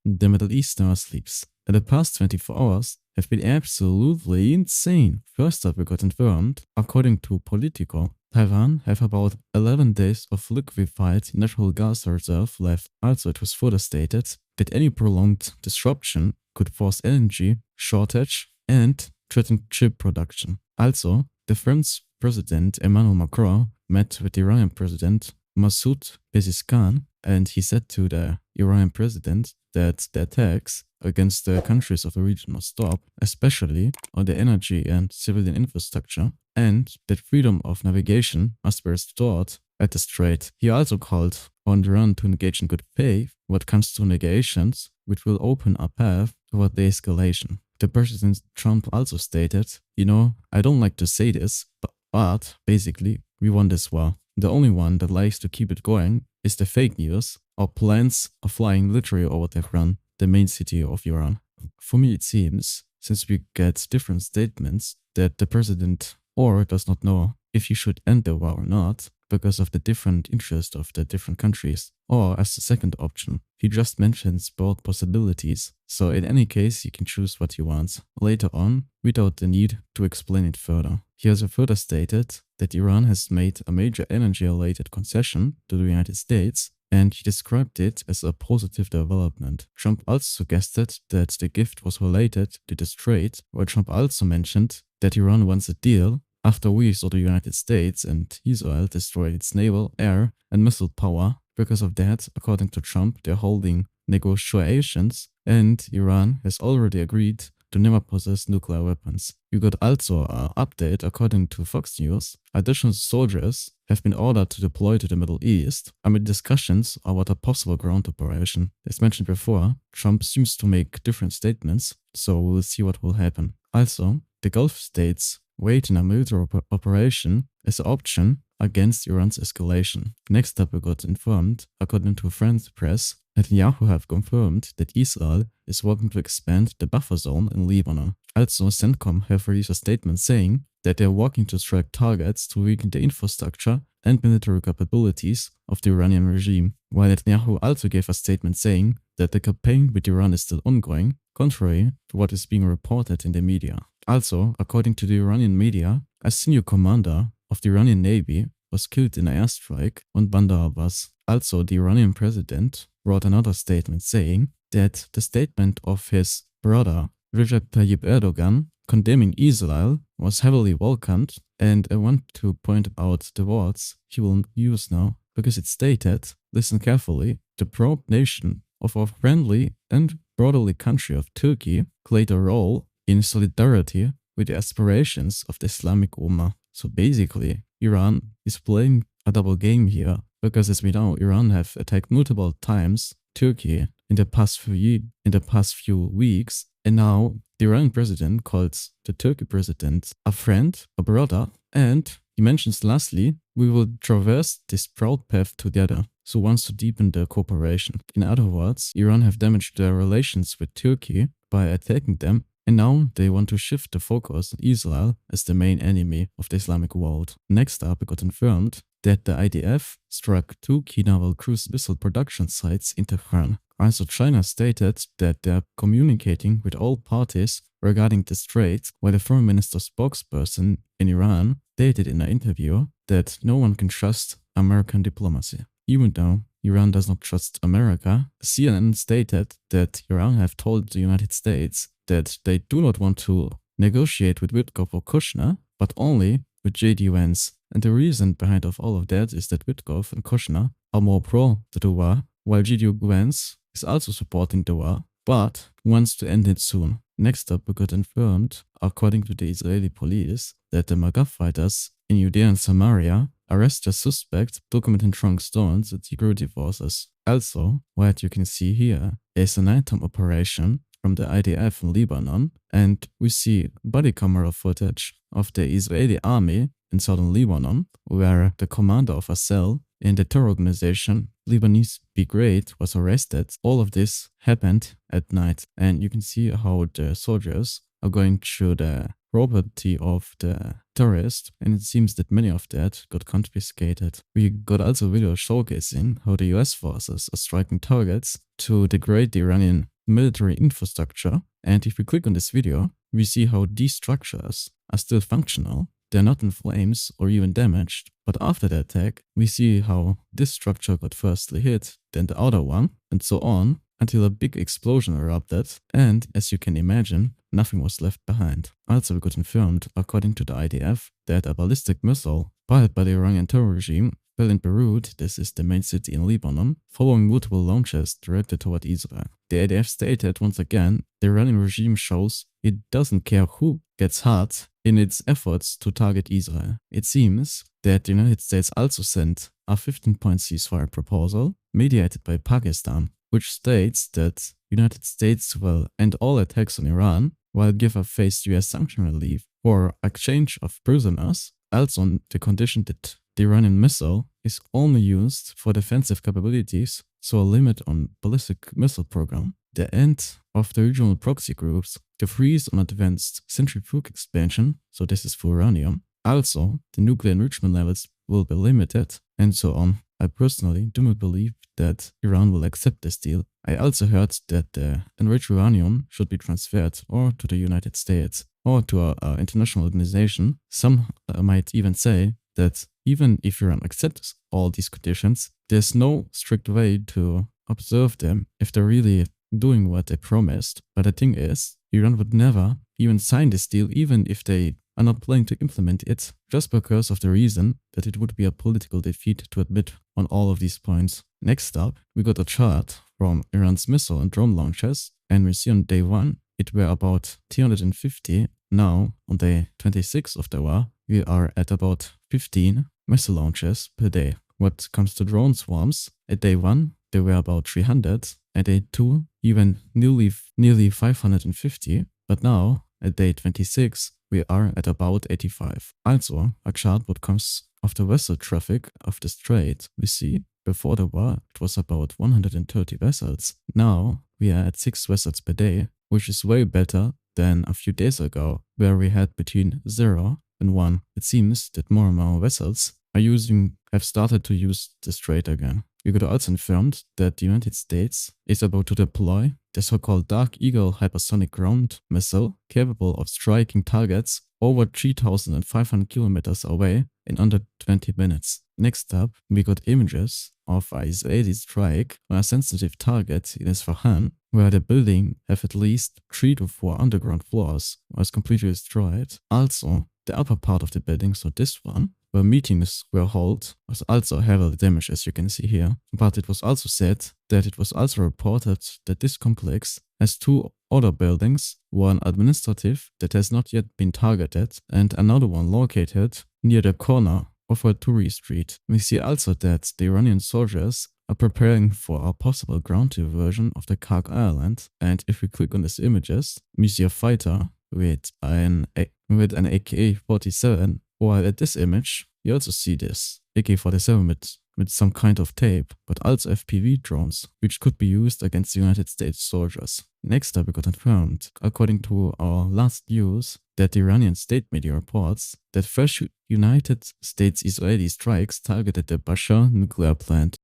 The Middle East never sleeps. The past 24 hours have been absolutely insane. First up, we got confirmed, according to Politico, Taiwan have about 11 days of liquefied natural gas reserve left. Also, it was further stated that any prolonged disruption could force LNG shortage and threaten chip production. Also, the French President Emmanuel Macron met with the Iranian President Masoud Pezeshkian, and he said to the Iranian president that the attacks against the countries of the region must stop, especially on the energy and civilian infrastructure, and that freedom of navigation must be restored at the strait. He also called on Iran to engage in good faith when it comes to negotiations, which will open a path toward de-escalation. The President Trump also stated, I don't like to say this, but basically, we won this war. The only one that likes to keep it going is the fake news or plans of flying literally over Tehran, the main city of Iran. For me, it seems, since we get different statements, that the president or does not know if he should end the war or not because of the different interests of the different countries. Or as the second option, he just mentions both possibilities. So in any case, he can choose what he wants later on without the need to explain it further. He also further stated that Iran has made a major energy-related concession to the United States, and he described it as a positive development. Trump also suggested that the gift was related to the strait, where Trump also mentioned that Iran wants a deal after we saw the United States and Israel destroyed its naval, air, and missile power. Because of that, according to Trump, they're holding negotiations, and Iran has already agreed to never possess nuclear weapons. You got also an update according to Fox News. Additional soldiers have been ordered to deploy to the Middle East amid discussions about a possible ground operation. As mentioned before, Trump seems to make different statements, so we'll see what will happen. Also, the Gulf states wait in a military operation as an option against Iran's escalation. Next up, we got informed, according to French press, Netanyahu have confirmed that Israel is working to expand the buffer zone in Lebanon. Also, CENTCOM have released a statement saying that they are working to strike targets to weaken the infrastructure and military capabilities of the Iranian regime, while Netanyahu also gave a statement saying that the campaign with Iran is still ongoing, contrary to what is being reported in the media. Also, according to the Iranian media, a senior commander of the Iranian Navy was killed in an airstrike on Bandar Abbas. Also, the Iranian president wrote another statement saying that the statement of his brother Recep Tayyip Erdogan condemning Israel was heavily welcomed, and I want to point out the words he will use now, because it stated, listen carefully, the proud nation of our friendly and brotherly country of Turkey played a role in solidarity with the aspirations of the Islamic Ummah. So basically, Iran is playing a double game here, because as we know, Iran have attacked multiple times Turkey in the past few weeks, and now the Iranian president calls the Turkey president a friend, a brother, and he mentions lastly, we will traverse this proud path together. So wants to deepen the cooperation. In other words, Iran have damaged their relations with Turkey by attacking them, and now they want to shift the focus on Israel as the main enemy of the Islamic world. Next up, it got confirmed that the IDF struck 2 key naval cruise missile production sites in Tehran. Also, China stated that they are communicating with all parties regarding the strait, while the foreign minister spokesperson in Iran stated in an interview that no one can trust American diplomacy. Even though Iran does not trust America, CNN stated that Iran have told the United States that they do not want to negotiate with Witkoff or Kushner, but only with J.D. Vance. And the reason behind of all of that is that Witkoff and Kushner are more pro the war, while J.D. Vance is also supporting the war, but wants to end it soon. Next up, we got confirmed, according to the Israeli police, that the MAGA fighters in Judea and Samaria arrest a suspect documenting trunk stones at security forces. Also, what you can see here is a nighttime operation from the IDF in Lebanon, and we see body camera footage of the Israeli army in southern Lebanon, where the commander of a cell in the terror organization Lebanese Brigade was arrested. All of this happened at night, and you can see how the soldiers are going through the property of the terrorist, and it seems that many of that got confiscated. We got also video showcasing how the US forces are striking targets to degrade the Iranian military infrastructure. And if we click on this video, we see how these structures are still functional. They're not in flames or even damaged, but after the attack, we see how this structure got firstly hit, then the other one, and so on, until a big explosion erupted, and as you can imagine, nothing was left behind. Also, we got confirmed, according to the IDF, that a ballistic missile fired by the Iranian terror regime fell in Beirut, this is the main city in Lebanon, following multiple launches directed toward Israel. The IDF stated once again, the Iranian regime shows it doesn't care who gets hurt in its efforts to target Israel. It seems that the United States also sent a 15-point ceasefire proposal mediated by Pakistan, which states that United States will end all attacks on Iran while give a phased US sanction relief for exchange of prisoners, also on the condition that the Iranian missile is only used for defensive capabilities, so a limit on ballistic missile program, the end of the regional proxy groups, the freeze on advanced centrifuge expansion, so this is for uranium, also the nuclear enrichment levels will be limited, and so on. I personally do not believe that Iran will accept this deal. I also heard that the enriched uranium should be transferred or to the United States or to an international organization. Some might even say that even if Iran accepts all these conditions, there's no strict way to observe them if they're really doing what they promised. But the thing is, Iran would never even sign this deal even if they are not planning to implement it, just because of the reason that it would be a political defeat to admit on all of these points. Next up, we got a chart from Iran's missile and drone launches, and we see on day 1, it were about 350. Now, on day 26 of the war, we are at about 15 missile launches per day. What comes to drone swarms, at day 1, they were about 300, at day 2, even nearly 550, but now, at day 26, we are at about 85. Also, a chart what comes of the vessel traffic of the strait. We see before the war it was about 130 vessels. Now we are at 6 vessels per day, which is way better than a few days ago, where we had between 0 and 1. It seems that more and more vessels have started to use the strait again. We got also confirmed that the United States is about to deploy the so-called Dark Eagle hypersonic ground missile capable of striking targets over 3,500 kilometers away in under 20 minutes. Next up, we got images of an Israeli strike on a sensitive target in Isfahan, where the building have at least 3 to 4 underground floors, was completely destroyed. Also, the upper part of the building, so this one, where meetings were held, was also heavily damaged, as you can see here. But it was also said that it was also reported that this complex has 2 other buildings, one administrative that has not yet been targeted, and another one located near the corner of a tourist street. We see also that the Iranian soldiers are preparing for a possible ground diversion of the Kharg island, and if we click on these images, we see a fighter with an AK-47, while at this image, you also see this AK-47 with some kind of tape, but also FPV drones, which could be used against the United States soldiers. Next up, we got confirmed, according to our last news, that the Iranian state media reports that fresh United States-Israeli strikes targeted the Bashar nuclear plant.